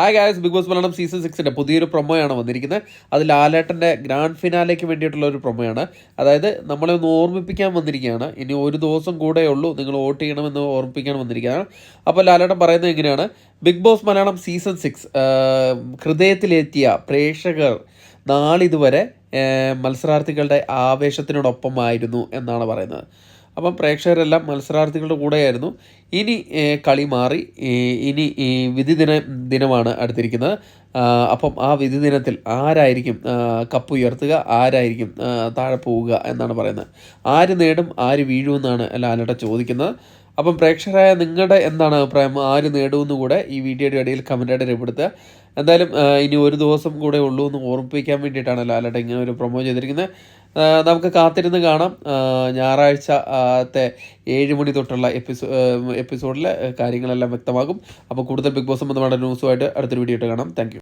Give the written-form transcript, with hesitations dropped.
Hi guys, Bigg Boss Malayalam season 6 പുതിയൊരു പ്രൊമോയാണ് വന്നിരിക്കുന്നത്. അത് ലാലേട്ടൻ്റെ ഗ്രാൻഡ് ഫിനാലേക്ക് വേണ്ടിയിട്ടുള്ള ഒരു പ്രൊമോയാണ്. അതായത് നമ്മളെ ഒന്ന് ഓർമ്മിപ്പിക്കാൻ വന്നിരിക്കുകയാണ്. ഇനി ഒരു ദിവസം കൂടെ ഉള്ളൂ, നിങ്ങൾ വോട്ട് ചെയ്യണമെന്ന് ഓർമ്മിപ്പിക്കാൻ വന്നിരിക്കുകയാണ്. അപ്പോൾ ലാലേട്ടൻ പറയുന്നത് എങ്ങനെയാണ്: ബിഗ് ബോസ് മലയാളം സീസൺ 6 ഹൃദയത്തിലെത്തിയ പ്രേക്ഷകർ നാളിതുവരെ മത്സരാർത്ഥികളുടെ ആവേശത്തിനോടൊപ്പമായിരുന്നു എന്നാണ് പറയുന്നത്. അപ്പം പ്രേക്ഷകരെല്ലാം മത്സരാർത്ഥികളുടെ കൂടെയായിരുന്നു. ഇനി കളി മാറി, ഇനി വിധി ദിനമാണ് അടുത്തിരിക്കുന്നത്. അപ്പം ആ വിധി ദിനത്തിൽ ആരായിരിക്കും കപ്പ് ഉയർത്തുക, ആരായിരിക്കും താഴെ പോവുക എന്നാണ് പറയുന്നത്. ആര് നേടും, ആര് വീഴുമെന്നാണ് ലാലേട്ടൻ ചോദിക്കുന്നത്. അപ്പം പ്രേക്ഷകരായ നിങ്ങളുടെ എന്താണ് അഭിപ്രായം? ആര് നേടുമെന്ന് കൂടെ ഈ വീഡിയോയുടെ ഇടയിൽ കമൻറ്റായിട്ട് രേഖപ്പെടുത്തുക. എന്തായാലും ഇനി ഒരു ദിവസം കൂടെ ഉള്ളൂ എന്ന് ഓർമ്മിപ്പിക്കാൻ വേണ്ടിയിട്ടാണ് ലാലേട്ടൻ ഇങ്ങനെ ഒരു പ്രൊമോ ചെയ്തിരിക്കുന്നത്. നമുക്ക് കാത്തിരുന്ന് കാണാം. ഞായറാഴ്ചത്തെ 7 മണി തൊട്ടുള്ള എപ്പിസോഡിൽ കാര്യങ്ങളെല്ലാം വ്യക്തമാകും. അപ്പോൾ കൂടുതൽ ബിഗ് ബോസ് സംബന്ധമായ ന്യൂസുമായിട്ട് അടുത്തൊരു വീഡിയോ ആയിട്ട് കാണാം. Thank you.